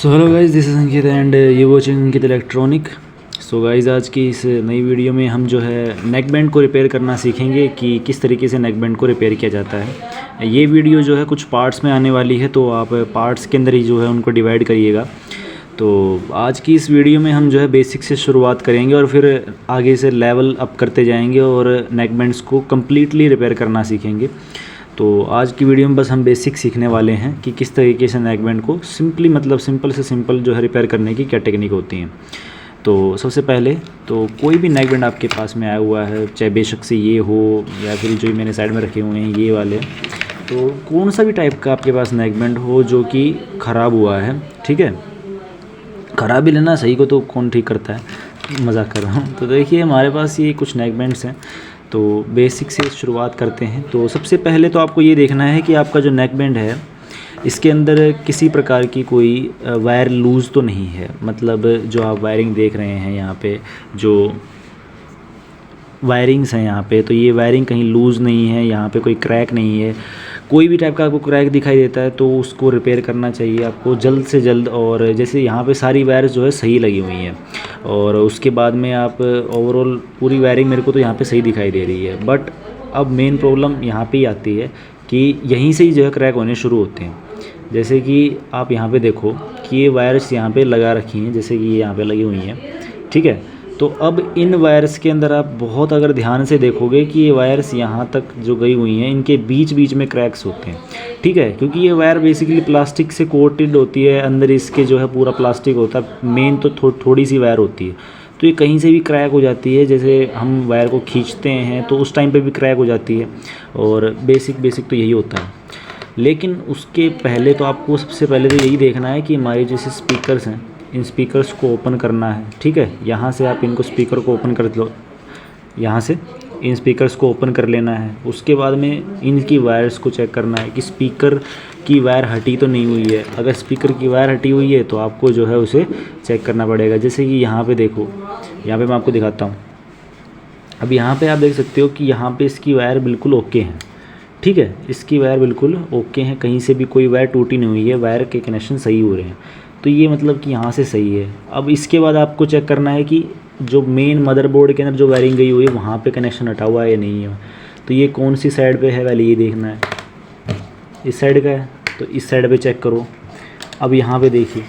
So hello guys, this is Ankit and you watching Ankit electronic. So guys, आज की इस नई video में हम जो है नेक बैंड को रिपेयर करना सीखेंगे कि किस तरीके से नेक बैंड को रिपेयर किया जाता है। ये वीडियो जो है कुछ पार्ट्स में आने वाली है, तो आप पार्ट्स के अंदर ही जो है उनको डिवाइड करिएगा। तो आज की इस वीडियो में हम जो है बेसिक से शुरुआत करेंगे और फिर आगे से लेवल अप करते जाएंगे और नेक बैंड्स को कम्प्लीटली रिपेयर करना सीखेंगे। तो आज की वीडियो में बस हम बेसिक सीखने वाले हैं कि किस तरीके से नेक बैंड को सिंपल से सिंपल जो है रिपेयर करने की क्या टेक्निक होती हैं। तो सबसे पहले तो कोई भी नेक बैंड आपके पास में आया हुआ है, चाहे बेशक से ये हो या फिर जो मैंने साइड में रखे हुए हैं ये वाले, तो कौन सा भी टाइप का आपके पास नेक बैंड हो जो कि ख़राब हुआ है, ठीक है। ख़राब ही लेना, सही को तो कौन ठीक करता है, मजाक कर रहा हूँ। तो देखिए हमारे पास ये कुछ नेक बैंड्स हैं, तो बेसिक से शुरुआत करते हैं। तो सबसे पहले तो आपको ये देखना है कि आपका जो नेक बैंड है इसके अंदर किसी प्रकार की कोई वायर लूज़ तो नहीं है। मतलब जो आप वायरिंग देख रहे हैं यहाँ पे, जो वायरिंग्स हैं यहाँ पे, तो ये वायरिंग कहीं लूज़ नहीं है, यहाँ पे कोई क्रैक नहीं है। कोई भी टाइप का आपको क्रैक दिखाई देता है तो उसको रिपेयर करना चाहिए आपको जल्द से जल्द। और जैसे यहाँ पे सारी वायर्स जो है सही लगी हुई हैं और उसके बाद में आप ओवरऑल पूरी वायरिंग मेरे को तो यहाँ पे सही दिखाई दे रही है। बट अब मेन प्रॉब्लम यहाँ पे ही आती है कि यहीं से ही जो है क्रैक होने शुरू होते हैं। जैसे कि आप यहाँ पे देखो कि ये वायर्स यहाँ पे लगा रखी हैं, जैसे कि ये यहाँ पे लगी हुई हैं, ठीक है। तो अब इन वायर्स के अंदर आप बहुत अगर ध्यान से देखोगे कि ये वायर्स यहाँ तक जो गई हुई हैं इनके बीच बीच में क्रैक्स होते हैं, ठीक है। क्योंकि ये वायर बेसिकली प्लास्टिक से कोटेड होती है, अंदर इसके जो है पूरा प्लास्टिक होता है, मेन तो थोड़ी सी वायर होती है, तो ये कहीं से भी क्रैक हो जाती है। जैसे हम वायर को खींचते हैं तो उस टाइम पे भी क्रैक हो जाती है, और बेसिक तो यही होता है। लेकिन उसके पहले तो आपको सबसे पहले तो यही देखना है कि हमारे जैसे स्पीकर्स हैं, इन स्पीकर्स को ओपन करना है, ठीक है। यहाँ से आप इनको स्पीकर को ओपन कर लो, यहाँ से इन स्पीकर्स को ओपन कर लेना है। उसके बाद में इनकी वायर्स को चेक करना है कि स्पीकर की वायर हटी तो नहीं हुई है। अगर स्पीकर की वायर हटी हुई है तो आपको जो है उसे चेक करना पड़ेगा। जैसे कि यहाँ पे देखो, यहाँ पे मैं आपको दिखाता हूँ। अब यहाँ पे आप देख सकते हो कि यहाँ पे इसकी वायर बिल्कुल ओके हैं, ठीक है। इसकी वायर बिल्कुल ओके हैं, कहीं से भी कोई वायर टूटी नहीं हुई है, वायर के कनेक्शन सही हो रहे हैं, तो ये मतलब कि यहाँ से सही है। अब इसके बाद आपको चेक करना है कि जो मेन मदरबोर्ड के अंदर जो वायरिंग गई हुई है वहाँ पे कनेक्शन हटा हुआ है या नहीं है। तो ये कौन सी साइड पे है पहले ये देखना है। इस साइड का है तो इस साइड पे चेक करो। अब यहाँ पे देखिए,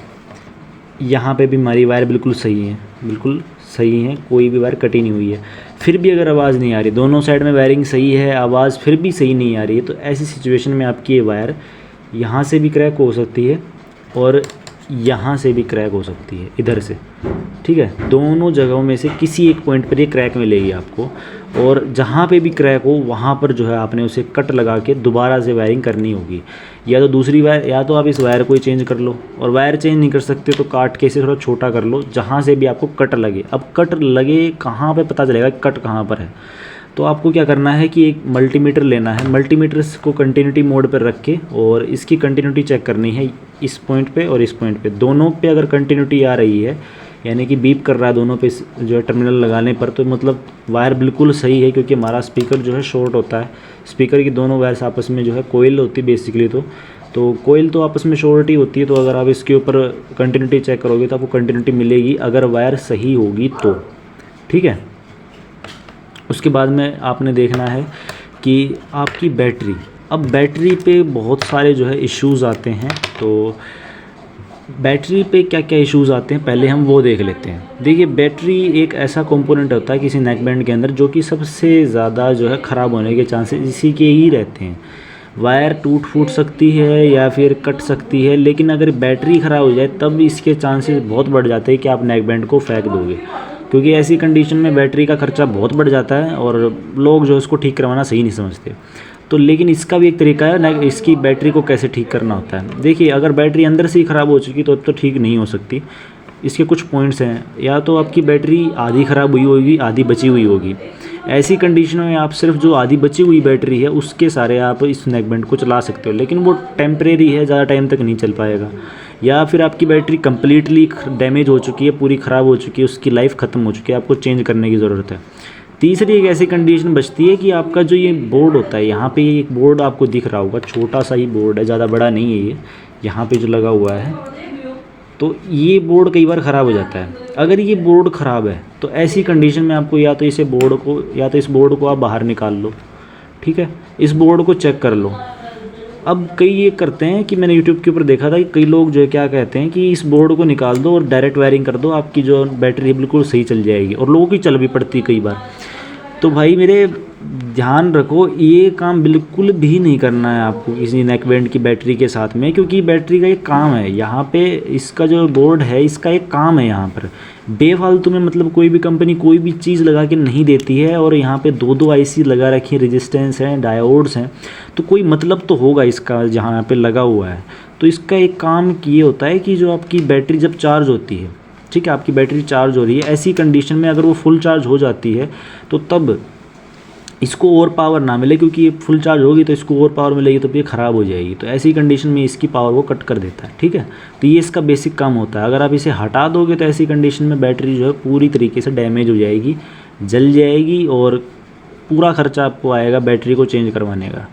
यहाँ पे भी हमारी वायर बिल्कुल सही है, बिल्कुल सही है, कोई भी वायर कटी नहीं हुई है। फिर भी अगर आवाज़ नहीं आ रही, दोनों साइड में वायरिंग सही है, आवाज़ फिर भी सही नहीं आ रही है, तो ऐसी सिचुएशन में आपकी ये वायर यहाँ से भी क्रैक हो सकती है और यहाँ से भी क्रैक हो सकती है, इधर से, ठीक है। दोनों जगहों में से किसी एक पॉइंट पर ये क्रैक मिलेगी आपको, और जहाँ पे भी क्रैक हो वहाँ पर जो है आपने उसे कट लगा के दोबारा से वायरिंग करनी होगी। या तो दूसरी वायर, या तो आप इस वायर को ही चेंज कर लो, और वायर चेंज नहीं कर सकते तो काट के इसे थोड़ा छोटा कर लो जहाँ से भी आपको कट लगे। अब कट लगे कहाँ पे पता चलेगा कट कहाँ पर है, तो आपको क्या करना है कि एक मल्टीमीटर लेना है। मल्टीमीटर को कंटिन्यूटी मोड पर रख के और इसकी कंटिन्यूटी चेक करनी है, इस पॉइंट पे और इस पॉइंट पे, दोनों पे अगर कंटिन्यूटी आ रही है, यानी कि बीप कर रहा है दोनों पे जो है टर्मिनल लगाने पर, तो मतलब वायर बिल्कुल सही है। क्योंकि हमारा स्पीकर जो है शॉर्ट होता है, स्पीकर की दोनों वायर्स आपस में जो है कोयल होती है बेसिकली, तो कोयल तो आपस में शॉर्ट ही होती है। तो अगर आप इसके ऊपर कंटिन्यूटी चेक करोगे तो आपको कंटिन्यूटी मिलेगी अगर वायर सही होगी तो, ठीक है। उसके बाद में आपने देखना है कि आपकी बैटरी, अब बैटरी पे बहुत सारे जो है इश्यूज़ आते हैं। तो बैटरी पे क्या क्या इश्यूज़ आते हैं पहले हम वो देख लेते हैं। देखिए, बैटरी एक ऐसा कंपोनेंट होता है किसी नेक बैंड के अंदर जो कि सबसे ज़्यादा जो है ख़राब होने के चांसेस इसी के ही रहते हैं। वायर टूट फूट सकती है या फिर कट सकती है, लेकिन अगर बैटरी ख़राब हो जाए तब इसके चांसेस बहुत बढ़ जाते हैं कि आप नेक बैंड को फेंक दोगे। क्योंकि ऐसी कंडीशन में बैटरी का खर्चा बहुत बढ़ जाता है और लोग जो इसको ठीक करवाना सही नहीं समझते। तो लेकिन इसका भी एक तरीका है ना, इसकी बैटरी को कैसे ठीक करना होता है। देखिए, अगर बैटरी अंदर से ही ख़राब हो चुकी तो अब तो ठीक नहीं हो सकती। इसके कुछ पॉइंट्स हैं, या तो आपकी बैटरी आधी ख़राब हुई होगी, आधी बची हुई होगी। ऐसी कंडीशनों में आप सिर्फ जो आधी बची हुई बैटरी है उसके सारे आप इस नेक बैंड को चला सकते हो, लेकिन वो टेम्परेरी है, ज़्यादा टाइम तक नहीं चल पाएगा। या फिर आपकी बैटरी कम्प्लीटली डैमेज हो चुकी है, पूरी ख़राब हो चुकी है, उसकी लाइफ ख़त्म हो चुकी है, आपको चेंज करने की ज़रूरत है। तीसरी एक ऐसी कंडीशन बचती है कि आपका जो ये बोर्ड होता है, यहाँ पे एक बोर्ड आपको दिख रहा होगा, छोटा सा ही बोर्ड है, ज़्यादा बड़ा नहीं है ये, यहाँ पे जो लगा हुआ है तो ये बोर्ड कई बार ख़राब हो जाता है। अगर ये बोर्ड ख़राब है तो ऐसी कंडीशन में आपको या तो इस बोर्ड को आप बाहर निकाल लो, ठीक है, इस बोर्ड को चेक कर लो। अब कई ये करते हैं कि मैंने यूट्यूब के ऊपर देखा था कि कई लोग जो है क्या कहते हैं कि इस बोर्ड को निकाल दो और डायरेक्ट वायरिंग कर दो, आपकी जो बैटरी बिल्कुल सही चल जाएगी, और लोगों की चल भी पड़ती कई बार। तो भाई मेरे ध्यान रखो, ये काम बिल्कुल भी नहीं करना है आपको किसी नेकबैंड की बैटरी के साथ में, क्योंकि बैटरी का एक काम है यहाँ पे, इसका जो बोर्ड है इसका एक काम है यहाँ पर। बेफालतू में मतलब कोई भी कंपनी कोई भी चीज़ लगा के नहीं देती है, और यहाँ पे दो आईसी लगा रखी है, रेजिस्टेंस हैं, डायोड्स हैं, तो कोई मतलब तो होगा इसका जहाँ पे लगा हुआ है। तो इसका एक काम ये होता है कि जो आपकी बैटरी जब चार्ज होती है, ठीक है, आपकी बैटरी चार्ज हो रही है, ऐसी कंडीशन में अगर वो फुल चार्ज हो जाती है तो तब इसको और पावर ना मिले, क्योंकि ये फुल चार्ज होगी तो इसको और पावर मिलेगी तो ये ख़राब हो जाएगी। तो ऐसी कंडीशन में इसकी पावर वो कट कर देता है, ठीक है। तो ये इसका बेसिक काम होता है। अगर आप इसे हटा दोगे तो ऐसी कंडीशन में बैटरी जो है पूरी तरीके से डैमेज हो जाएगी, जल जाएगी, और पूरा खर्चा आपको आएगा बैटरी को चेंज करवाने का।